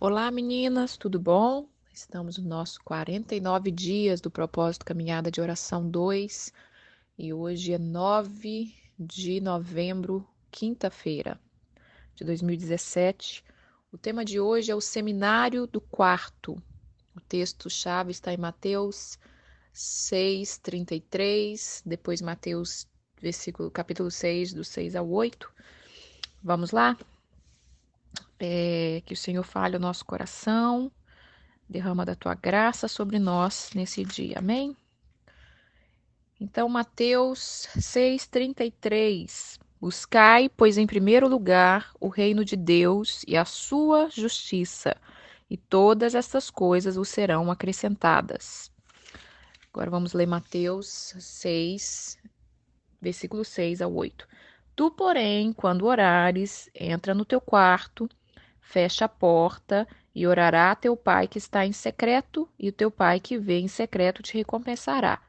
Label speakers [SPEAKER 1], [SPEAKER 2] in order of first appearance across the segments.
[SPEAKER 1] Olá, meninas, tudo bom? Estamos no nosso 49 dias do propósito Caminhada de Oração 2 e hoje é 9 de novembro, quinta-feira de 2017. O tema de hoje é o Seminário do Quarto. O texto-chave está em Mateus 6:33, depois Mateus, capítulo 6, do 6 ao 8. Vamos lá? Que o Senhor fale o nosso coração. Derrama da tua graça sobre nós nesse dia. Amém? Então, Mateus 6:33. Buscai, pois, em primeiro lugar o reino de Deus e a sua justiça, e todas estas coisas vos serão acrescentadas. Agora vamos ler Mateus 6, versículo 6 ao 8. Tu, porém, quando orares, entra no teu quarto, fecha a porta e orará a teu pai que está em secreto, e o teu pai que vê em secreto te recompensará.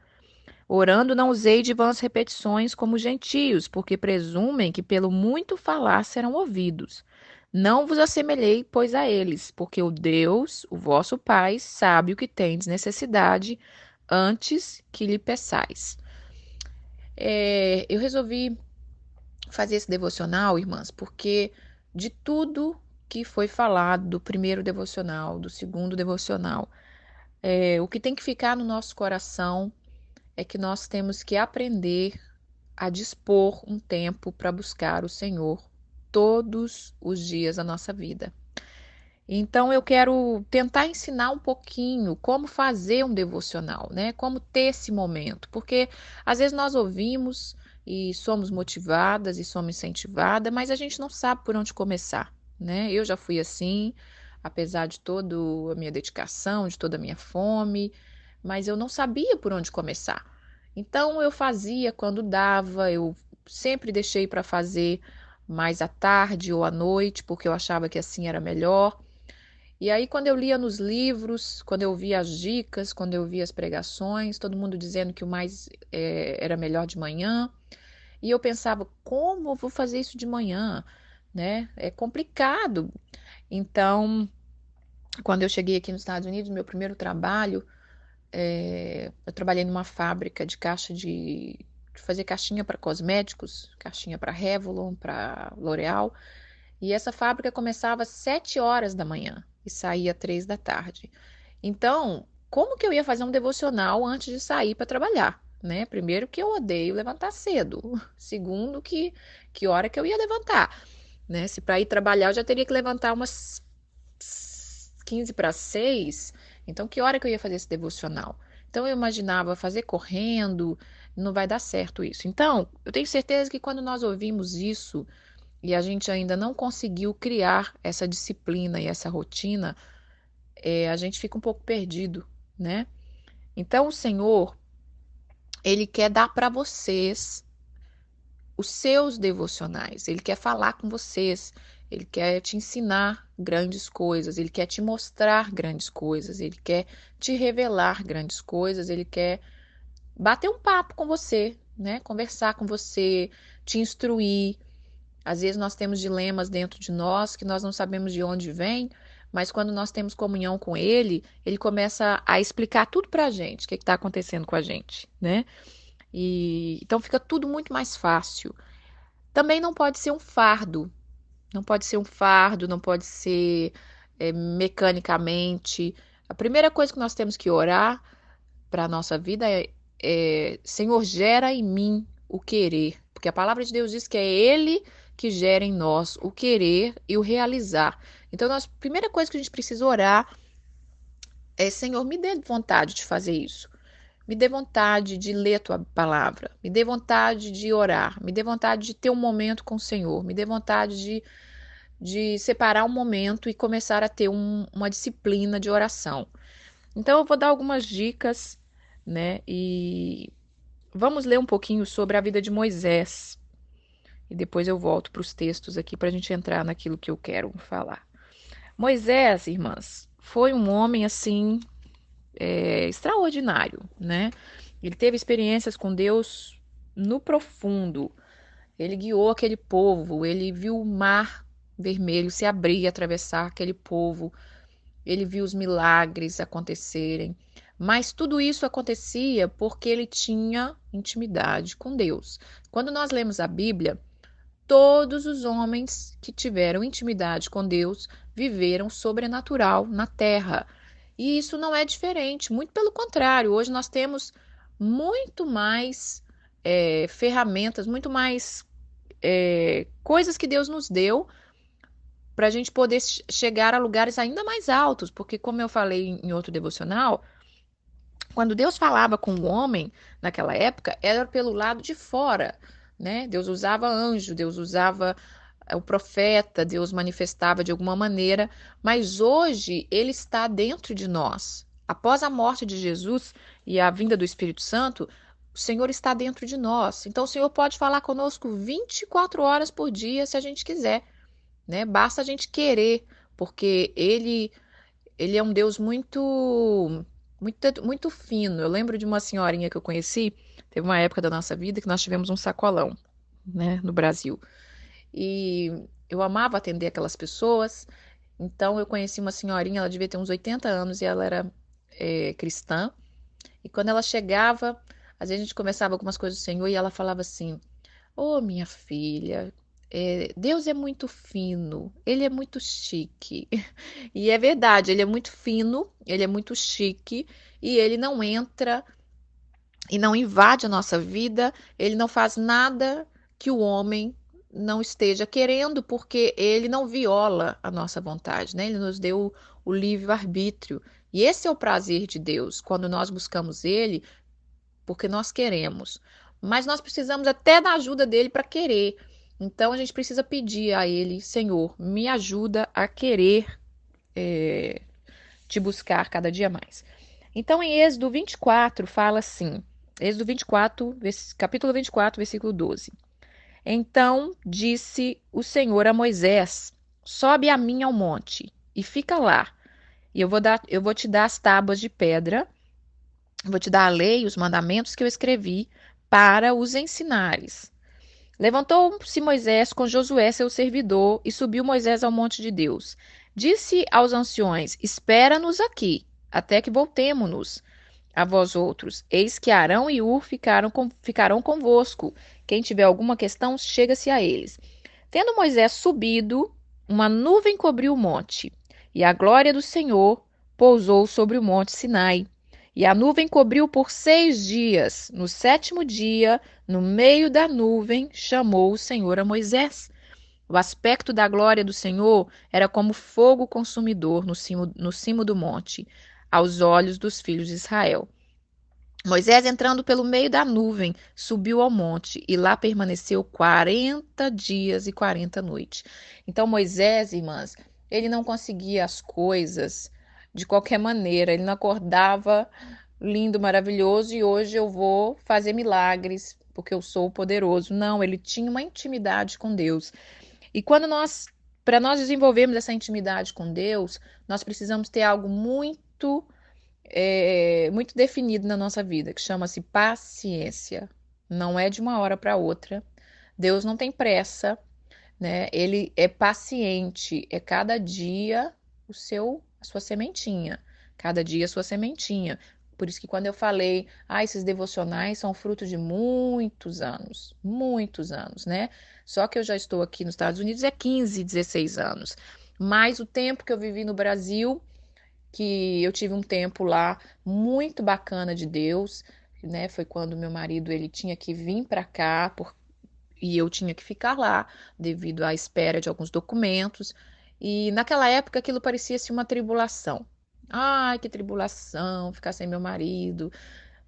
[SPEAKER 1] Orando, não usei de vãs repetições como os gentios, porque presumem que pelo muito falar serão ouvidos. Não vos assemelhei, pois, a eles, porque o Deus, o vosso Pai, sabe o que tendes necessidade antes que lhe peçais. Eu resolvi fazer esse devocional, irmãs, porque de tudo que foi falado do primeiro devocional, do segundo devocional, o que tem que ficar no nosso coração é que nós temos que aprender a dispor um tempo para buscar o Senhor todos os dias da nossa vida. Então eu quero tentar ensinar um pouquinho como fazer um devocional, né? Como ter esse momento, porque às vezes nós ouvimos e somos motivadas e somos incentivadas, mas a gente não sabe por onde começar, né? Eu já fui assim, apesar de toda a minha dedicação, de toda a minha fome, mas eu não sabia por onde começar. Então eu fazia quando dava, eu sempre deixei para fazer mais à tarde ou à noite, porque eu achava que assim era melhor. E aí, quando eu lia nos livros, quando eu via as dicas, quando eu via as pregações, todo mundo dizendo que o mais era melhor de manhã, e eu pensava, como eu vou fazer isso de manhã, né? É complicado. Então, quando eu cheguei aqui nos Estados Unidos, meu primeiro trabalho, eu trabalhei numa fábrica de caixa de fazer caixinha para cosméticos, caixinha para Revlon, para L'Oréal. E essa fábrica começava às 7 horas da manhã e saía às 3 da tarde. Então, como que eu ia fazer um devocional antes de sair para trabalhar? Né? Primeiro que eu odeio levantar cedo. Segundo que hora que eu ia levantar, né? Se para ir trabalhar eu já teria que levantar umas 15 para 6, então que hora que eu ia fazer esse devocional? Então eu imaginava fazer correndo, não vai dar certo isso. Então, eu tenho certeza que quando nós ouvimos isso, e a gente ainda não conseguiu criar essa disciplina e essa rotina, a gente fica um pouco perdido, né? Então, o Senhor, Ele quer dar para vocês os seus devocionais, Ele quer falar com vocês, Ele quer te ensinar grandes coisas, Ele quer te mostrar grandes coisas, Ele quer te revelar grandes coisas, Ele quer bater um papo com você, né? Conversar com você, te instruir. Às vezes nós temos dilemas dentro de nós que nós não sabemos de onde vem, mas quando nós temos comunhão com Ele, Ele começa a explicar tudo para a gente, o que está acontecendo com a gente, né? E então fica tudo muito mais fácil. Também não pode ser um fardo, não pode ser um fardo, não pode ser mecanicamente. A primeira coisa que nós temos que orar para a nossa vida Senhor, gera em mim o querer, porque a palavra de Deus diz que é Ele que gera em nós o querer e o realizar. Então, a primeira coisa que a gente precisa orar é, Senhor, me dê vontade de fazer isso. Me dê vontade de ler a tua palavra. Me dê vontade de orar. Me dê vontade de ter um momento com o Senhor. Me dê vontade de separar um momento e começar a ter uma disciplina de oração. Então, eu vou dar algumas dicas, né? E vamos ler um pouquinho sobre a vida de Moisés. E depois eu volto para os textos aqui para a gente entrar naquilo que eu quero falar. Moisés, irmãs, foi um homem assim extraordinário, né? Ele teve experiências com Deus no profundo. Ele guiou aquele povo, ele viu o mar vermelho se abrir e atravessar aquele povo. ele viu os milagres acontecerem, mas tudo isso acontecia porque ele tinha intimidade com Deus. Quando nós lemos a Bíblia, todos os homens que tiveram intimidade com Deus viveram sobrenatural na terra. E isso não é diferente, muito pelo contrário, hoje nós temos muito mais ferramentas, muito mais coisas que Deus nos deu para a gente poder chegar a lugares ainda mais altos, porque, como eu falei em outro devocional, quando Deus falava com o homem naquela época, era pelo lado de fora, né? Deus usava anjo, Deus usava o profeta, Deus manifestava de alguma maneira, mas hoje ele está dentro de nós. Após a morte de Jesus e a vinda do Espírito Santo, o Senhor está dentro de nós. Então o Senhor pode falar conosco 24 horas por dia se a gente quiser, né? Basta a gente querer, porque ele é um Deus muito fino. Eu lembro de uma senhorinha que eu conheci, teve uma época da nossa vida que nós tivemos um sacolão, né, no Brasil. E eu amava atender aquelas pessoas. Então eu conheci uma senhorinha, ela devia ter uns 80 anos e ela era cristã. E quando ela chegava, às vezes a gente conversava algumas coisas do Senhor e ela falava assim: Ô, minha filha, Deus é muito fino, ele é muito chique. E é verdade, ele é muito fino, ele é muito chique e ele não entra e não invade a nossa vida, ele não faz nada que o homem não esteja querendo, porque ele não viola a nossa vontade, né? Ele nos deu o livre-arbítrio. E esse é o prazer de Deus, quando nós buscamos ele, porque nós queremos. Mas nós precisamos até da ajuda dele para querer. Então a gente precisa pedir a ele, Senhor, me ajuda a querer te buscar cada dia mais. Então em Êxodo 24 fala assim, Êxodo 24, capítulo 24, versículo 12. Então disse o Senhor a Moisés: sobe a mim ao monte e fica lá. E eu vou te dar as tábuas de pedra, vou te dar a lei e os mandamentos que eu escrevi para os ensinares. Levantou-se Moisés com Josué, seu servidor, e subiu Moisés ao monte de Deus. Disse aos anciões: espera-nos aqui, até que voltemo-nos a vós outros. Eis que Arão e Ur ficarão convosco. Quem tiver alguma questão, chega-se a eles. Tendo Moisés subido, uma nuvem cobriu o monte, e a glória do Senhor pousou sobre o monte Sinai. E a nuvem cobriu por 6 dias. No sétimo dia, no meio da nuvem, chamou o Senhor a Moisés. O aspecto da glória do Senhor era como fogo consumidor no cimo do monte, aos olhos dos filhos de Israel. Moisés, entrando pelo meio da nuvem, subiu ao monte e lá permaneceu 40 dias e 40 noites. Então, Moisés, irmãs, ele não conseguia as coisas de qualquer maneira, ele não acordava lindo, maravilhoso e hoje eu vou fazer milagres porque eu sou poderoso. Não, ele tinha uma intimidade com Deus. E para nós desenvolvermos essa intimidade com Deus, nós precisamos ter algo muito definido na nossa vida, que chama-se paciência. Não é de uma hora para outra. Deus não tem pressa, né? Ele é paciente, é cada dia a sua sementinha, cada dia a sua sementinha. Por isso que quando eu falei, esses devocionais são fruto de muitos anos, né? Só que eu já estou aqui nos Estados Unidos há 15, 16 anos. Mas o tempo que eu vivi no Brasil, que eu tive um tempo lá muito bacana de Deus, né? Foi quando meu marido ele tinha que vir para cá e eu tinha que ficar lá devido à espera de alguns documentos. E naquela época aquilo parecia-se uma tribulação. Ai, que tribulação, ficar sem meu marido.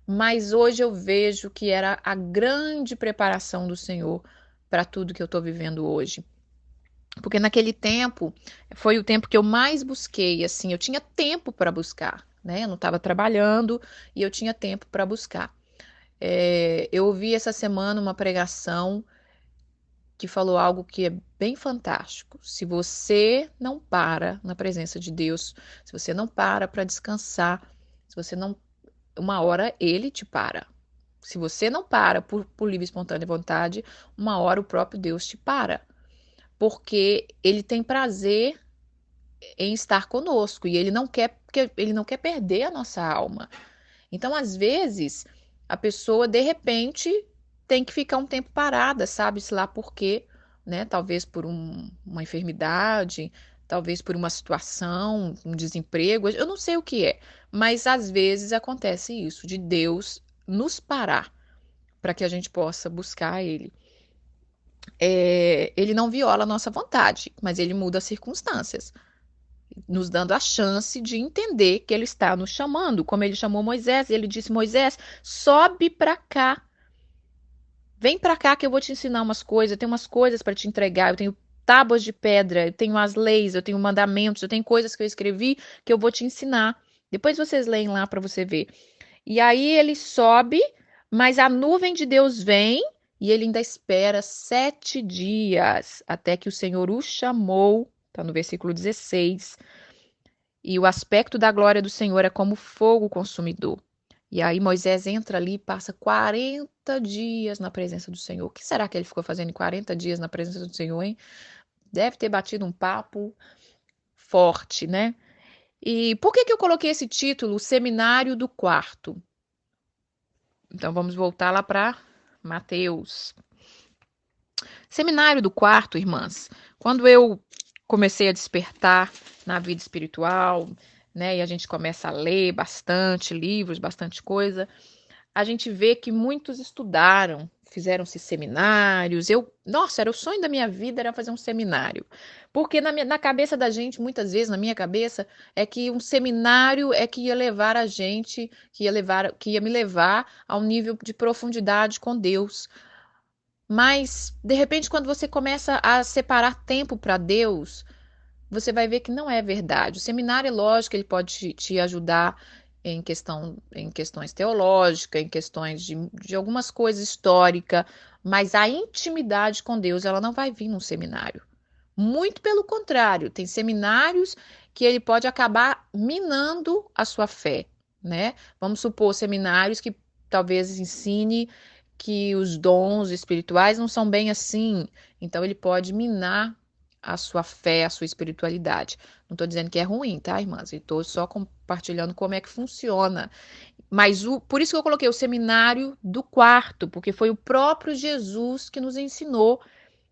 [SPEAKER 1] Mas hoje eu vejo que era a grande preparação do Senhor para tudo que eu estou vivendo hoje. Porque naquele tempo foi o tempo que eu mais busquei, assim, eu tinha tempo para buscar, né? Eu não estava trabalhando e eu tinha tempo para buscar. Eu ouvi essa semana uma pregação que falou algo que é bem fantástico. Se você não para na presença de Deus, se você não para descansar, se você não, uma hora ele te para. Se você não para por livre e espontânea vontade, uma hora o próprio Deus te para. Porque ele tem prazer em estar conosco, e ele não quer perder a nossa alma. Então, às vezes, a pessoa, de repente, tem que ficar um tempo parada, sabe-se lá por quê, né? Talvez por uma enfermidade, talvez por uma situação, um desemprego, eu não sei o que é, mas às vezes acontece isso, de Deus nos parar para que a gente possa buscar Ele. Ele não viola a nossa vontade, mas ele muda as circunstâncias, nos dando a chance de entender que ele está nos chamando, como ele chamou Moisés. Ele disse: Moisés, sobe para cá, vem para cá que eu vou te ensinar umas coisas, eu tenho umas coisas para te entregar, eu tenho tábuas de pedra, eu tenho as leis, eu tenho mandamentos, eu tenho coisas que eu escrevi que eu vou te ensinar. Depois vocês leem lá para você ver. E aí ele sobe, mas a nuvem de Deus vem e ele ainda espera 7 dias até que o Senhor o chamou. Está no versículo 16. E o aspecto da glória do Senhor é como fogo consumidor. E aí Moisés entra ali e passa 40 dias na presença do Senhor. O que será que ele ficou fazendo em 40 dias na presença do Senhor, hein? Deve ter batido um papo forte, né? E por que eu coloquei esse título, o Seminário do Quarto? Então vamos voltar lá para Mateus. Seminário do Quarto, irmãs. Quando eu comecei a despertar na vida espiritual, né, e a gente começa a ler bastante livros, bastante coisa, a gente vê que muitos estudaram, fizeram-se seminários. Nossa, era o sonho da minha vida, era fazer um seminário. Porque na cabeça da gente, muitas vezes, na minha cabeça, é que um seminário é que ia levar a gente, que ia me levar a um nível de profundidade com Deus. Mas, de repente, quando você começa a separar tempo para Deus, você vai ver que não é verdade. O seminário, é lógico, ele pode te ajudar em questões teológicas, em questões de algumas coisas históricas, mas a intimidade com Deus, ela não vai vir num seminário. Muito pelo contrário, tem seminários que ele pode acabar minando a sua fé, né? Vamos supor seminários que talvez ensine que os dons espirituais não são bem assim, então ele pode minar a sua fé, a sua espiritualidade. Não estou dizendo que é ruim, tá, irmãs? Estou só compartilhando como é que funciona. Mas por isso que eu coloquei o seminário do quarto, porque foi o próprio Jesus que nos ensinou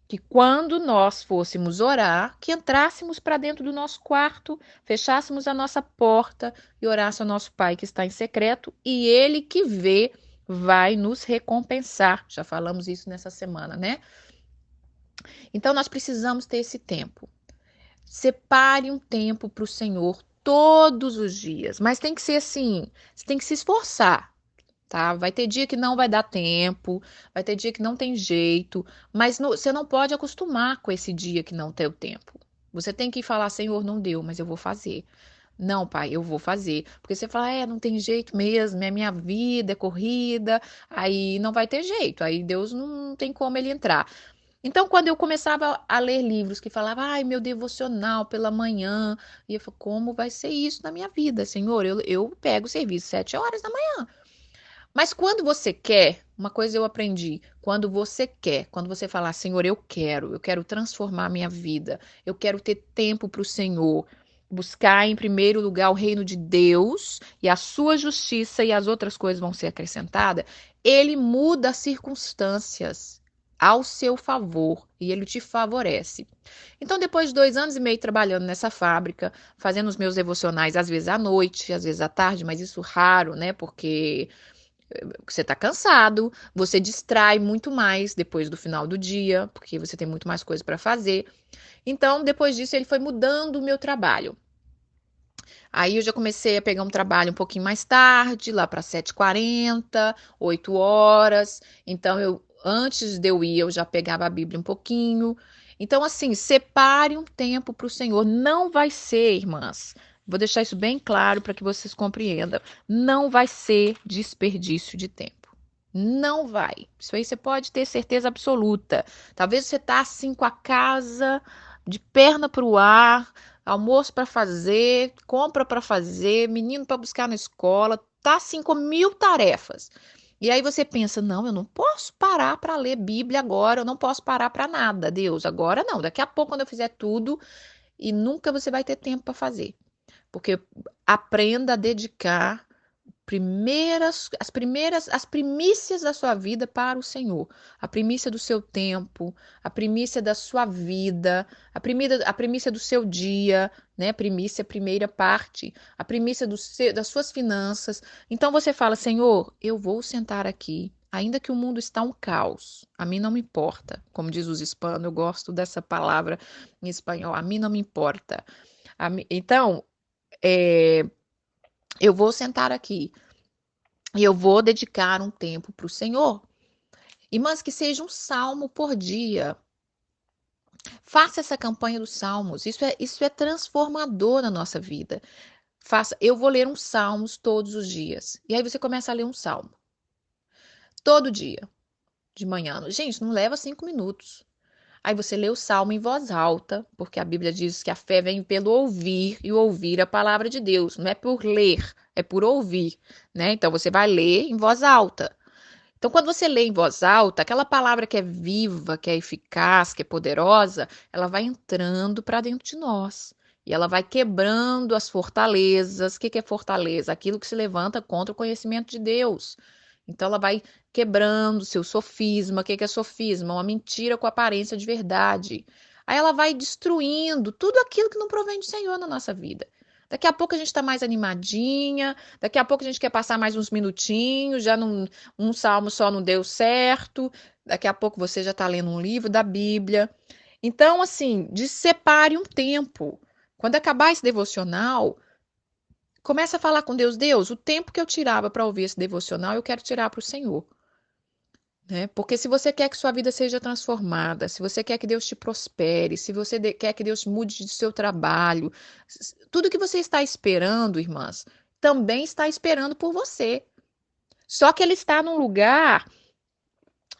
[SPEAKER 1] que quando nós fôssemos orar, que entrássemos para dentro do nosso quarto, fechássemos a nossa porta e orássemos ao nosso Pai que está em secreto, e Ele que vê vai nos recompensar. Já falamos isso nessa semana, né? Então nós precisamos ter esse tempo. Separe um tempo para o Senhor todos os dias, mas tem que ser assim, você tem que se esforçar. Tá? Vai ter dia que não vai dar tempo, vai ter dia que não tem jeito, mas você não pode acostumar com esse dia que não tem o tempo. Você tem que falar, Senhor, não deu, mas eu vou fazer. Não, pai, eu vou fazer. Porque você fala, não tem jeito mesmo, é minha vida, é corrida, aí não vai ter jeito, aí Deus não tem como ele entrar. Então, quando eu começava a ler livros que falavam, ai, meu devocional pela manhã, e eu falei, como vai ser isso na minha vida, Senhor? Eu pego o serviço 7 horas da manhã. Mas quando você quer, uma coisa eu aprendi, quando você quer, quando você falar, Senhor, eu quero transformar a minha vida, eu quero ter tempo para o Senhor, buscar em primeiro lugar o reino de Deus e a sua justiça e as outras coisas vão ser acrescentadas, ele muda as circunstâncias ao seu favor e ele te favorece. Então, depois de 2 anos e meio trabalhando nessa fábrica, fazendo os meus devocionais, às vezes à noite, às vezes à tarde, mas isso raro, né? Porque você está cansado, você distrai muito mais depois do final do dia, porque você tem muito mais coisa para fazer. Então, depois disso, ele foi mudando o meu trabalho. Aí eu já comecei a pegar um trabalho um pouquinho mais tarde, lá para 7h40, 8 horas. Então, antes de eu ir, eu já pegava a Bíblia um pouquinho. Então, assim, separe um tempo para o Senhor. Não vai ser, irmãs. Vou deixar isso bem claro para que vocês compreendam. Não vai ser desperdício de tempo. Não vai. Isso aí você pode ter certeza absoluta. Talvez você tá assim com a casa de perna para o ar, almoço para fazer, compra para fazer, menino para buscar na escola, tá assim com 1000 tarefas. E aí você pensa, não, eu não posso parar para ler Bíblia agora, eu não posso parar para nada, Deus, agora não. Daqui a pouco, quando eu fizer tudo, e nunca você vai ter tempo para fazer. Porque aprenda a dedicar as primícias da sua vida para o Senhor. A primícia do seu tempo, a primícia da sua vida, a primícia do seu dia, né? Primícia, primeira parte, a primícia das suas finanças. Então você fala, Senhor, eu vou sentar aqui. Ainda que o mundo está um caos, a mim não me importa. Como diz os hispanos, eu gosto dessa palavra em espanhol, a mim não me importa. Então, é, eu vou sentar aqui e eu vou dedicar um tempo para o Senhor. E mas que seja um salmo por dia. Faça essa campanha dos salmos. Isso é transformador na nossa vida. Eu vou ler uns salmos todos os dias. E aí você começa a ler um salmo. Todo dia, de manhã. Gente, não leva 5 minutos. Aí você lê o salmo em voz alta, porque a Bíblia diz que a fé vem pelo ouvir e ouvir a palavra de Deus. Não é por ler, é por ouvir, né? Então você vai ler em voz alta. Então, quando você lê em voz alta, aquela palavra que é viva, que é eficaz, que é poderosa, ela vai entrando para dentro de nós. E ela vai quebrando as fortalezas. O que é fortaleza? Aquilo que se levanta contra o conhecimento de Deus. Então, ela vai quebrando o seu sofisma. O que é sofisma? Uma mentira com aparência de verdade. Aí ela vai destruindo tudo aquilo que não provém do Senhor na nossa vida. Daqui a pouco a gente está mais animadinha, daqui a pouco a gente quer passar mais uns minutinhos, já não, um salmo só não deu certo, daqui a pouco você já está lendo um livro da Bíblia. Então, assim, separe um tempo. Quando acabar esse devocional, começa a falar com Deus. Deus, o tempo que eu tirava para ouvir esse devocional, eu quero tirar para o Senhor. Né? Porque se você quer que sua vida seja transformada, se você quer que Deus te prospere, se você quer que Deus mude de seu trabalho, tudo que você está esperando, irmãs, também está esperando por você. Só que ele está num lugar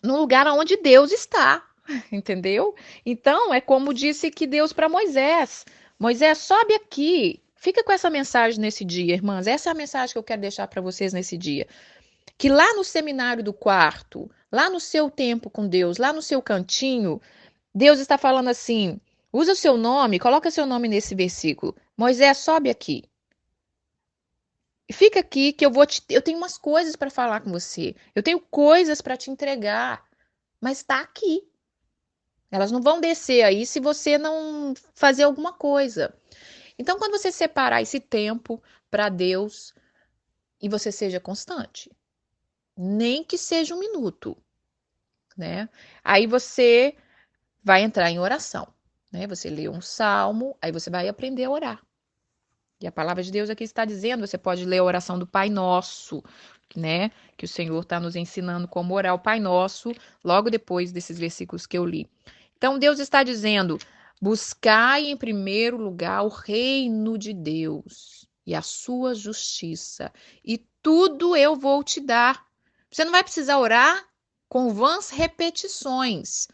[SPEAKER 1] onde Deus está, entendeu? Então, é como disse que Deus para Moisés: Moisés, sobe aqui. Fica com essa mensagem nesse dia, irmãs. Essa é a mensagem que eu quero deixar para vocês nesse dia. Que lá no seminário do quarto, lá no seu tempo com Deus, lá no seu cantinho, Deus está falando assim: usa o seu nome, coloca seu nome nesse versículo. Moisés, sobe aqui. Fica aqui que eu tenho umas coisas para falar com você. Eu tenho coisas para te entregar, mas está aqui. Elas não vão descer aí se você não fazer alguma coisa. Então, quando você separar esse tempo para Deus e você seja constante, nem que seja 1 minuto, né? Aí você vai entrar em oração, né? Você lê um salmo, aí você vai aprender a orar. E a palavra de Deus aqui está dizendo, você pode ler a oração do Pai Nosso, né? Que o Senhor está nos ensinando como orar o Pai Nosso, logo depois desses versículos que eu li. Então, Deus está dizendo: buscai em primeiro lugar o reino de Deus e a sua justiça, e tudo eu vou te dar. Você não vai precisar orar com vãs repetições.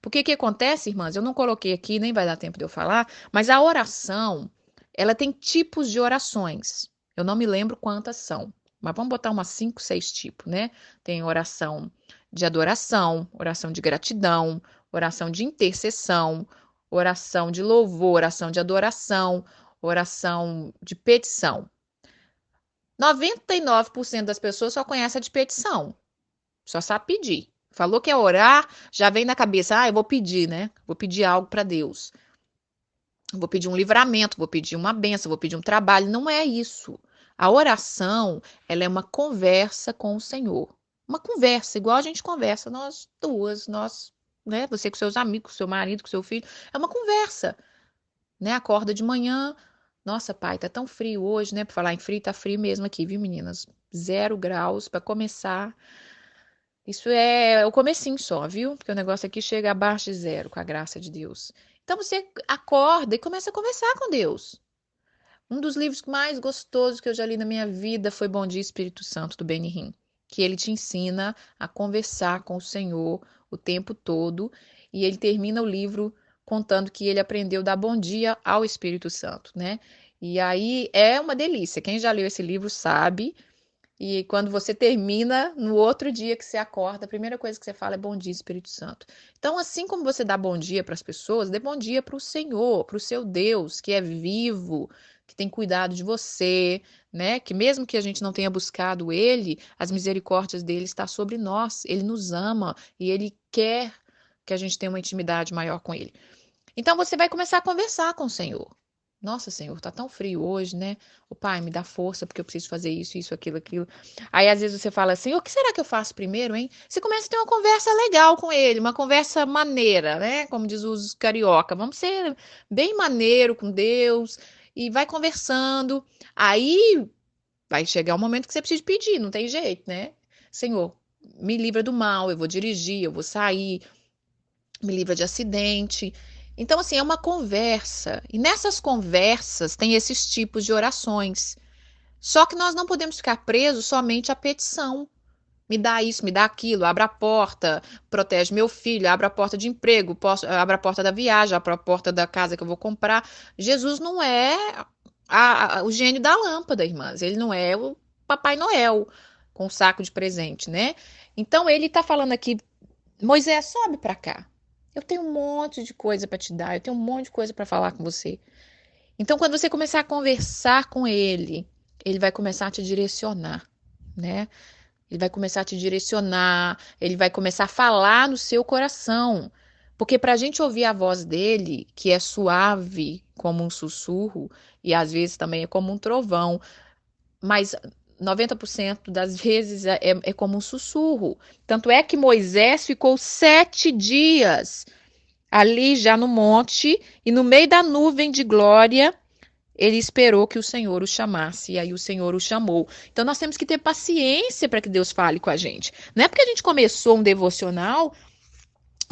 [SPEAKER 1] Porque o que acontece, irmãs? Eu não coloquei aqui, nem vai dar tempo de eu falar, mas a oração, ela tem tipos de orações. Eu não me lembro quantas são, mas vamos botar umas 5, 6 tipos, né? Tem oração de adoração, oração de gratidão, oração de intercessão, oração de louvor, oração de adoração, oração de petição. 99% das pessoas só conhecem a de petição, só sabe pedir. Falou que é orar, já vem na cabeça, eu vou pedir, né? Vou pedir algo para Deus. Vou pedir um livramento, vou pedir uma bênção, vou pedir um trabalho. Não é isso. A oração, ela é uma conversa com o Senhor. Uma conversa, igual a gente conversa, nós duas, né? Você com seus amigos, com seu marido, com seu filho. É uma conversa, né? Acorda de manhã. Nossa, pai, tá tão frio hoje, né? Para falar em frio, tá frio mesmo aqui, viu, meninas? 0 graus para começar. Isso é o comecinho só, viu? Porque o negócio aqui chega abaixo de 0, com a graça de Deus. Então você acorda e começa a conversar com Deus. Um dos livros mais gostosos que eu já li na minha vida foi Bom Dia Espírito Santo, do Benny que ele te ensina a conversar com o Senhor o tempo todo. E ele termina o livro contando que ele aprendeu a dar bom dia ao Espírito Santo, né? E aí é uma delícia. Quem já leu esse livro sabe E quando você termina, no outro dia que você acorda, a primeira coisa que você fala é bom dia, Espírito Santo. Então, assim como você dá bom dia para as pessoas, dê bom dia para o Senhor, para o seu Deus, que é vivo, que tem cuidado de você, né? Que mesmo que a gente não tenha buscado Ele, as misericórdias dele estão sobre nós. Ele nos ama e Ele quer que a gente tenha uma intimidade maior com Ele. Então você vai começar a conversar com o Senhor. Nossa, Senhor, tá tão frio hoje, né? O Pai, me dá força porque eu preciso fazer isso, isso, aquilo, aquilo. Aí às vezes você fala assim: o que será que eu faço primeiro, hein? Você começa a ter uma conversa legal com ele, uma conversa maneira, né? Como diz os carioca. Vamos ser bem maneiro com Deus e vai conversando. Aí vai chegar um momento que você precisa pedir, não tem jeito, né? Senhor, me livra do mal, eu vou dirigir, eu vou sair, me livra de acidente. Então, assim, é uma conversa. E nessas conversas tem esses tipos de orações. Só que nós não podemos ficar presos somente à petição. Me dá isso, me dá aquilo, abra a porta, protege meu filho, abra a porta de emprego, abra a porta da viagem, abra a porta da casa que eu vou comprar. Jesus não é o gênio da lâmpada, irmãs. Ele não é o Papai Noel com um saco de presente, né? Então ele está falando aqui, Moisés, sobe para cá. Eu tenho um monte de coisa para te dar, eu tenho um monte de coisa para falar com você. Então, quando você começar a conversar com ele, ele vai começar a te direcionar, né? Ele vai começar a te direcionar, ele vai começar a falar no seu coração. Porque para a gente ouvir a voz dele, que é suave como um sussurro, e às vezes também é como um trovão, mas 90% das vezes é como um sussurro. Tanto é que Moisés ficou 7 dias ali já no monte, e no meio da nuvem de glória, ele esperou que o Senhor o chamasse, e aí o Senhor o chamou. Então nós temos que ter paciência para que Deus fale com a gente. Não é porque a gente começou um devocional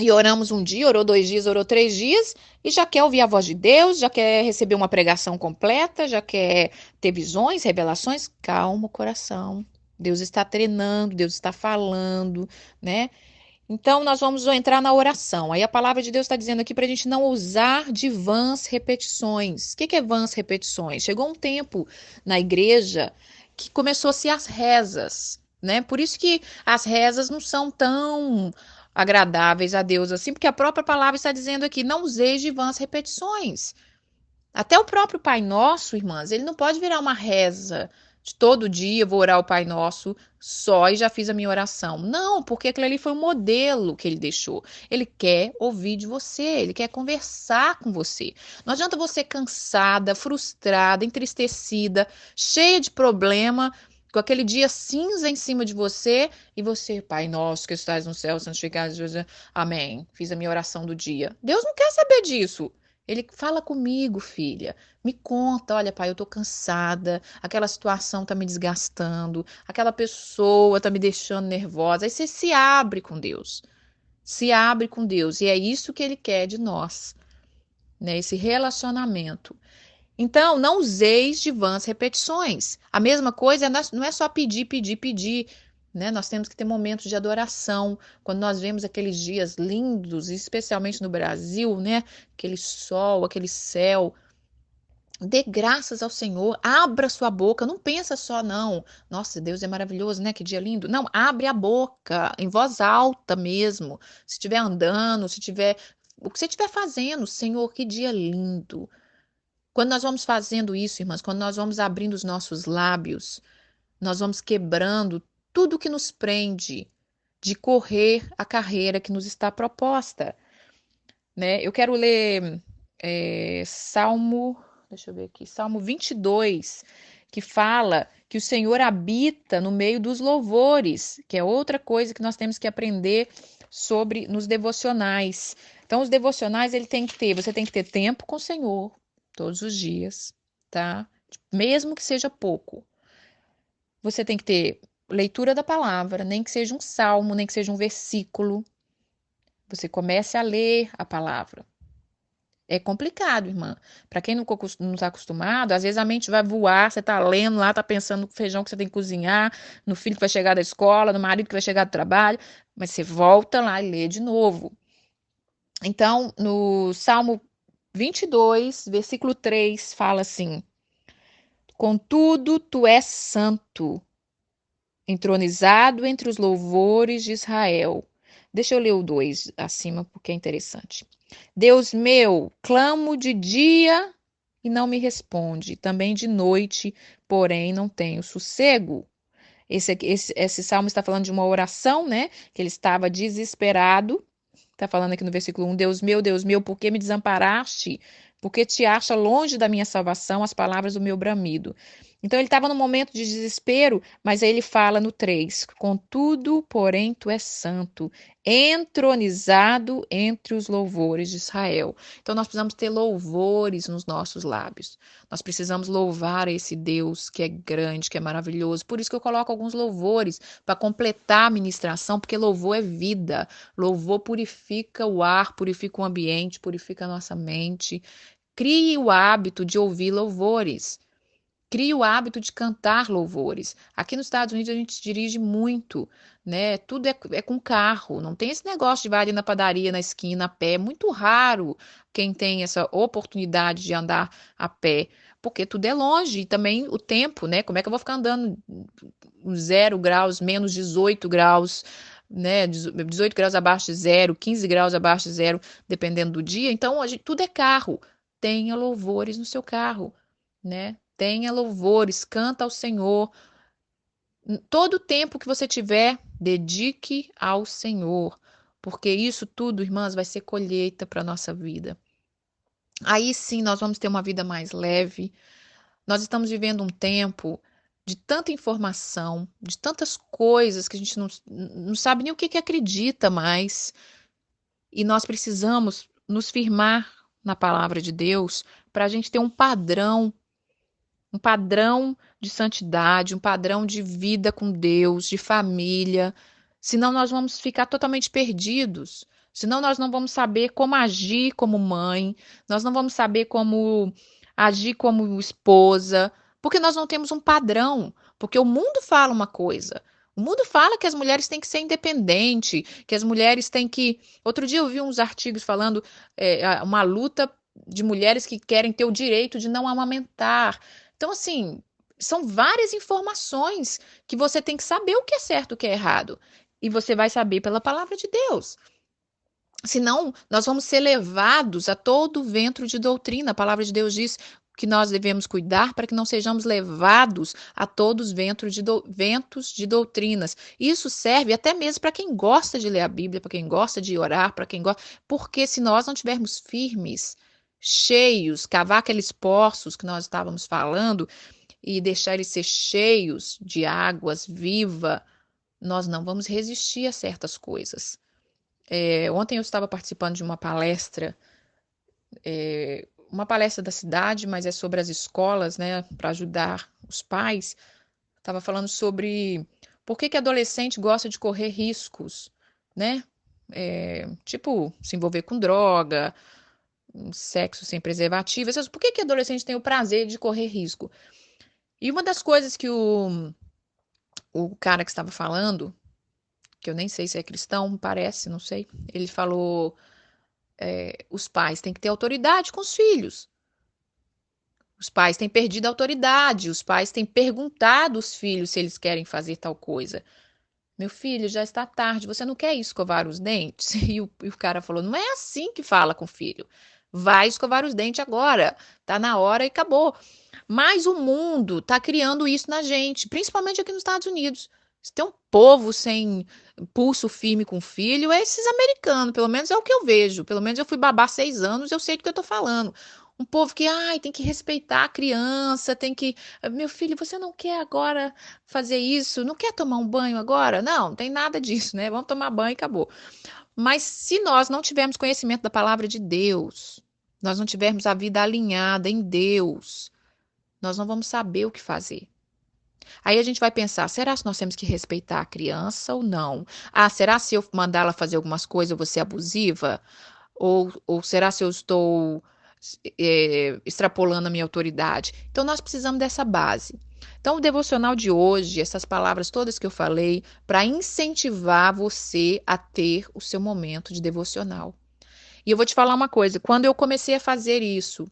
[SPEAKER 1] e oramos um dia, orou 2 dias, orou 3 dias, e já quer ouvir a voz de Deus, já quer receber uma pregação completa, já quer ter visões, revelações. Calma o coração. Deus está treinando, Deus está falando, né? Então, nós vamos entrar na oração. Aí a palavra de Deus está dizendo aqui para a gente não usar de vãs repetições. O que é vãs repetições? Chegou um tempo na igreja que começou-se as rezas, né? Por isso que as rezas não são tão agradáveis a Deus assim, porque a própria palavra está dizendo aqui, não useis de vãs repetições. Até o próprio Pai Nosso, irmãs, ele não pode virar uma reza de todo dia, vou orar o Pai Nosso só e já fiz a minha oração. Não, porque aquilo ali foi um modelo que ele deixou. Ele quer ouvir de você, ele quer conversar com você. Não adianta você cansada, frustrada, entristecida, cheia de problema, com aquele dia cinza em cima de você e você, Pai Nosso que estás no céu, santificado seja. Amém. Fiz a minha oração do dia. Deus não quer saber disso. Ele fala comigo, filha. Me conta, olha, pai, eu tô cansada, aquela situação tá me desgastando, aquela pessoa tá me deixando nervosa. Aí você se abre com Deus. Se abre com Deus. E é isso que ele quer de nós, né? Esse relacionamento. Então, não useis de vãs repetições. A mesma coisa não é só pedir, pedir, pedir, né? Nós temos que ter momentos de adoração. Quando nós vemos aqueles dias lindos, especialmente no Brasil, né? Aquele sol, aquele céu. Dê graças ao Senhor, abra sua boca, não pensa só, não. Nossa, Deus é maravilhoso, né? Que dia lindo. Não, abre a boca, em voz alta mesmo. Se estiver andando, se tiver. O que você estiver fazendo, Senhor, que dia lindo. Quando nós vamos fazendo isso, irmãs, quando nós vamos abrindo os nossos lábios, nós vamos quebrando tudo que nos prende de correr a carreira que nos está proposta, né? Eu quero ler Salmo, deixa eu ver aqui, Salmo 22, que fala que o Senhor habita no meio dos louvores, que é outra coisa que nós temos que aprender sobre nos devocionais. Então, os devocionais, você tem que ter tempo com o Senhor todos os dias, tá? Mesmo que seja pouco. Você tem que ter leitura da palavra, nem que seja um salmo, nem que seja um versículo. Você comece a ler a palavra. É complicado, irmã. Para quem não está acostumado, às vezes a mente vai voar, você está lendo lá, está pensando no feijão que você tem que cozinhar, no filho que vai chegar da escola, no marido que vai chegar do trabalho, mas você volta lá e lê de novo. Então, no Salmo 22, versículo 3, fala assim: Contudo, tu és santo, entronizado entre os louvores de Israel. Deixa eu ler o 2 acima, porque é interessante. Deus meu, clamo de dia e não me responde, também de noite, porém não tenho sossego. Esse salmo está falando de uma oração, né? Que ele estava desesperado. Está falando aqui no versículo 1, Deus meu, por que me desamparaste? Por que te acha longe da minha salvação as palavras do meu bramido? Então ele estava num momento de desespero, mas aí ele fala no 3, contudo, porém, tu és santo, entronizado entre os louvores de Israel. Então nós precisamos ter louvores nos nossos lábios. Nós precisamos louvar esse Deus que é grande, que é maravilhoso. Por isso que eu coloco alguns louvores para completar a ministração, porque louvor é vida. Louvor purifica o ar, purifica o ambiente, purifica a nossa mente. Crie o hábito de ouvir louvores. Crie o hábito de cantar louvores. Aqui nos Estados Unidos a gente dirige muito, né? Tudo é com carro. Não tem esse negócio de vai ali na padaria, na esquina, a pé. É muito raro quem tem essa oportunidade de andar a pé, porque tudo é longe. E também o tempo, né? Como é que eu vou ficar andando 0 graus, menos 18 graus, né? 18 graus abaixo de zero, 15 graus abaixo de zero, dependendo do dia. Então, tudo é carro. Tenha louvores no seu carro, né? Tenha louvores, canta ao Senhor. Todo o tempo que você tiver, dedique ao Senhor, porque isso tudo, irmãs, vai ser colheita para a nossa vida. Aí sim nós vamos ter uma vida mais leve. Nós estamos vivendo um tempo de tanta informação, de tantas coisas que a gente não sabe nem o que acredita mais. E nós precisamos nos firmar na palavra de Deus para a gente ter um padrão de santidade, um padrão de vida com Deus, de família. Senão nós vamos ficar totalmente perdidos. Senão nós não vamos saber como agir como mãe, nós não vamos saber como agir como esposa, porque nós não temos um padrão. Porque o mundo fala uma coisa. O mundo fala que as mulheres têm que ser independentes, que as mulheres têm que. Outro dia eu vi uns artigos falando uma luta de mulheres que querem ter o direito de não amamentar. Então, assim, são várias informações que você tem que saber o que é certo e o que é errado. E você vai saber pela palavra de Deus. Senão, nós vamos ser levados a todo vento de doutrina. A palavra de Deus diz que nós devemos cuidar para que não sejamos levados a todos ventos de doutrinas. Isso serve até mesmo para quem gosta de ler a Bíblia, para quem gosta de orar, para quem gosta. Porque se nós não tivermos firmes, cheios, cavar aqueles poços que nós estávamos falando, e deixar eles ser cheios de águas viva, nós não vamos resistir a certas coisas. Ontem eu estava participando de uma palestra da cidade, mas é sobre as escolas, né, para ajudar os pais. Estava falando sobre por que adolescente gosta de correr riscos, né? Tipo, se envolver com droga, sexo sem preservativo. Por que adolescente tem o prazer de correr risco? E uma das coisas que o cara que estava falando, que eu nem sei se é cristão, parece, não sei, ele falou: os pais têm que ter autoridade com os filhos. Os pais têm perdido a autoridade, os pais têm perguntado aos filhos se eles querem fazer tal coisa. Meu filho, já está tarde, você não quer escovar os dentes? E o cara falou: não é assim que fala com o filho. Vai escovar os dentes agora, tá na hora e acabou. Mas o mundo está criando isso na gente, principalmente aqui nos Estados Unidos. Se tem um povo sem pulso firme com o filho, é esses americanos, pelo menos é o que eu vejo. Pelo menos eu fui babá 6 anos, eu sei do que eu tô falando. Um povo que, ai, tem que respeitar a criança, tem que. Meu filho, você não quer agora fazer isso? Não quer tomar um banho agora? Não, não tem nada disso, né? Vamos tomar banho e acabou. Mas se nós não tivermos conhecimento da palavra de Deus, nós não tivermos a vida alinhada em Deus, nós não vamos saber o que fazer. Aí a gente vai pensar, será que nós temos que respeitar a criança ou não? Ah, será se eu mandar ela fazer algumas coisas eu vou ser abusiva? Ou será se eu estou extrapolando a minha autoridade? Então nós precisamos dessa base. Então o devocional de hoje, essas palavras todas que eu falei, para incentivar você a ter o seu momento de devocional. E eu vou te falar uma coisa, quando eu comecei a fazer isso,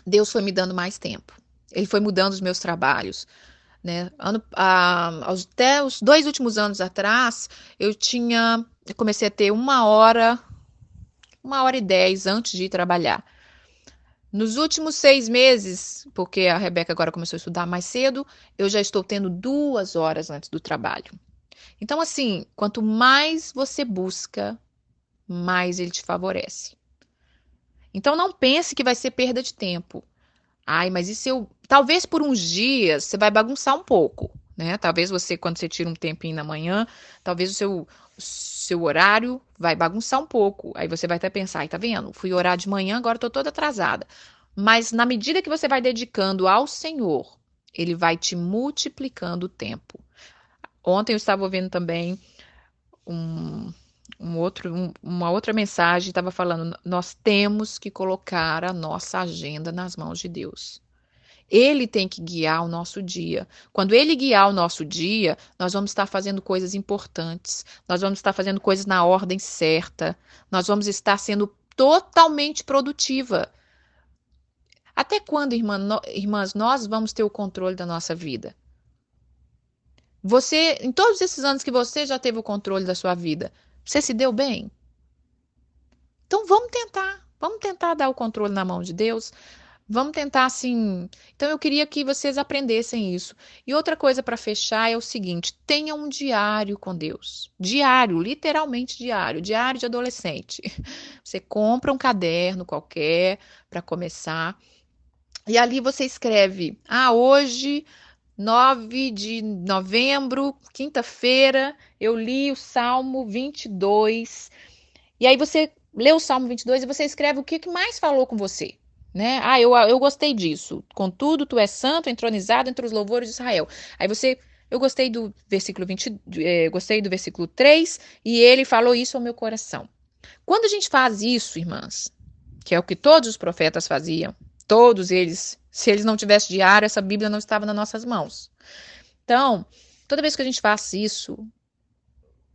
[SPEAKER 1] Deus foi me dando mais tempo. Ele foi mudando os meus trabalhos. né? Até os 2 últimos anos atrás, eu comecei a ter 1 hora e 10 antes de ir trabalhar. Nos últimos 6 meses, porque a Rebeca agora começou a estudar mais cedo, eu já estou tendo 2 horas antes do trabalho. Então, assim, quanto mais você busca, mais ele te favorece. Então, não pense que vai ser perda de tempo. Ai, mas isso eu. Talvez por uns dias você vai bagunçar um pouco, né? Talvez você, quando você tira um tempinho na manhã, talvez o seu horário vai bagunçar um pouco. Aí você vai até pensar, ai, tá vendo? Fui orar de manhã, agora tô toda atrasada. Mas na medida que você vai dedicando ao Senhor, ele vai te multiplicando o tempo. Ontem eu estava ouvindo também um, uma outra mensagem, estava falando, nós temos que colocar a nossa agenda nas mãos de Deus. Ele tem que guiar o nosso dia. Quando ele guiar o nosso dia, nós vamos estar fazendo coisas importantes, nós vamos estar fazendo coisas na ordem certa, nós vamos estar sendo totalmente produtiva. Até quando, irmãs, nós vamos ter o controle da nossa vida? Você, em todos esses anos que você já teve o controle da sua vida, você se deu bem? Então vamos tentar dar o controle na mão de Deus. Vamos tentar assim. Então eu queria que vocês aprendessem isso. E outra coisa para fechar é o seguinte: tenha um diário com Deus. Diário, literalmente diário, diário de adolescente. Você compra um caderno qualquer para começar e ali você escreve: "Ah, hoje 9 de novembro, quinta-feira, eu li o Salmo 22". E aí você lê o Salmo 22 e você escreve o que mais falou com você, né? Ah, eu gostei disso. Contudo, tu és santo, entronizado entre os louvores de Israel. Aí você, eu gostei do versículo 20, gostei do versículo 3 e ele falou isso ao meu coração. Quando a gente faz isso, irmãs, que é o que todos os profetas faziam, todos eles, se eles não tivessem diário, essa Bíblia não estava nas nossas mãos. Então, toda vez que a gente faz isso,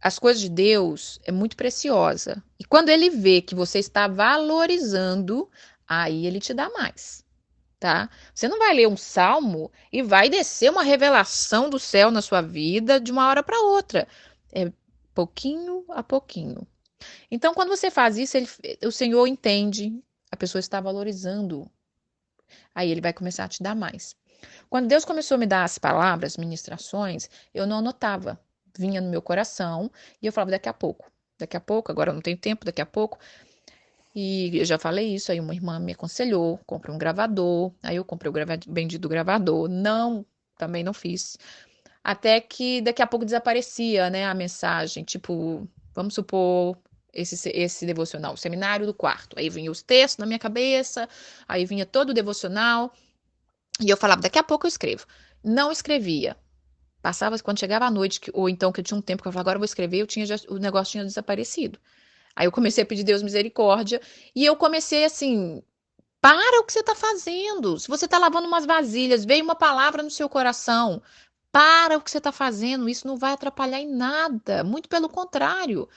[SPEAKER 1] as coisas de Deus é muito preciosa. E quando ele vê que você está valorizando, aí ele te dá mais, tá? Você não vai ler um salmo e vai descer uma revelação do céu na sua vida de uma hora para outra. É pouquinho a pouquinho. Então, quando você faz isso, o Senhor entende, a pessoa está valorizando. Aí ele vai começar a te dar mais. Quando Deus começou a me dar as palavras, ministrações, eu não anotava. Vinha no meu coração e eu falava daqui a pouco, agora eu não tenho tempo, daqui a pouco. E eu já falei isso, aí uma irmã me aconselhou, compre um gravador. Aí eu comprei o bendito gravador. Não, também não fiz. Até que daqui a pouco desaparecia, né, a mensagem, tipo, vamos supor, esse devocional, o seminário do quarto. Aí vinha os textos na minha cabeça, aí vinha todo o devocional. E eu falava, daqui a pouco eu escrevo. Não escrevia. Passava quando chegava à noite, ou então que eu tinha um tempo que eu falava, agora eu vou escrever, o negócio tinha desaparecido. Aí eu comecei a pedir Deus misericórdia e eu comecei assim, para o que você está fazendo. Se você está lavando umas vasilhas, veio uma palavra no seu coração, para o que você está fazendo, isso não vai atrapalhar em nada. Muito pelo contrário,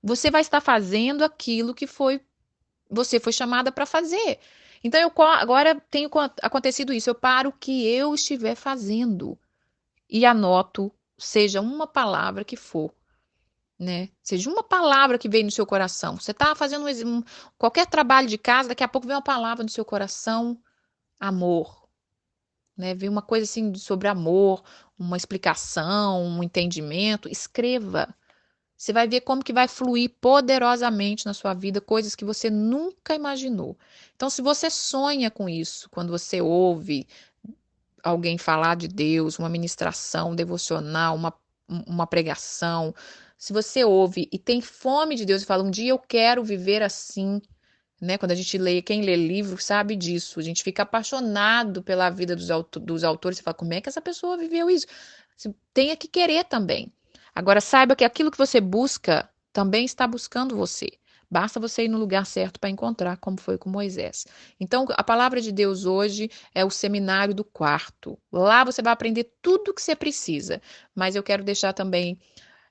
[SPEAKER 1] você vai estar fazendo aquilo que você foi chamada para fazer. Então agora tem acontecido isso, eu paro o que eu estiver fazendo e anoto, seja uma palavra que for, né? Seja uma palavra que veio no seu coração. Você está fazendo qualquer trabalho de casa, daqui a pouco vem uma palavra no seu coração, amor, né? Vem uma coisa assim sobre amor, uma explicação, um entendimento. Escreva. Você vai ver como que vai fluir poderosamente na sua vida coisas que você nunca imaginou. Então, se você sonha com isso, quando você ouve alguém falar de Deus, uma ministração devocional, uma pregação, se você ouve e tem fome de Deus e fala, um dia eu quero viver assim, né? Quando a gente lê, quem lê livro sabe disso, a gente fica apaixonado pela vida dos autores e fala, como é que essa pessoa viveu isso? Você tem que querer também. Agora, saiba que aquilo que você busca também está buscando você. Basta você ir no lugar certo para encontrar, como foi com Moisés. Então, a palavra de Deus hoje é o seminário do quarto. Lá você vai aprender tudo o que você precisa. Mas eu quero deixar também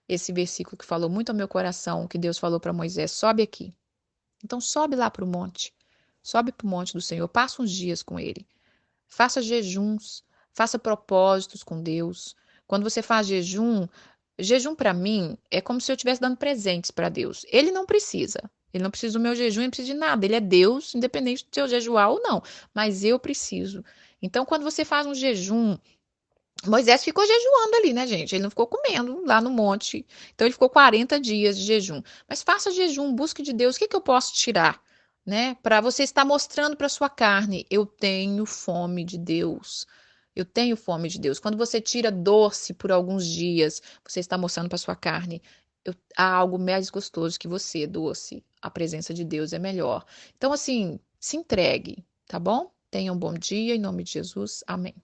[SPEAKER 1] esse versículo que falou muito ao meu coração, que Deus falou para Moisés: sobe aqui. Então, sobe lá para o monte. Sobe para o monte do Senhor. Passa uns dias com ele. Faça jejuns. faça propósitos com Deus. Quando você faz jejum, jejum para mim é como se eu estivesse dando presentes para Deus. Ele não precisa. Ele não precisa do meu jejum, ele não precisa de nada. Ele é Deus, independente de eu jejuar ou não. Mas eu preciso. Então, quando você faz um jejum, Moisés ficou jejuando ali, né, gente? Ele não ficou comendo lá no monte. Então, ele ficou 40 dias de jejum. Mas faça jejum, busque de Deus. O que que eu posso tirar? Né? Para você estar mostrando para sua carne, eu tenho fome de Deus. Eu tenho fome de Deus. Quando você tira doce por alguns dias, você está mostrando para sua carne, há algo mais gostoso que você, doce. A presença de Deus é melhor. Então, assim, se entregue, tá bom? Tenha um bom dia, em nome de Jesus. Amém.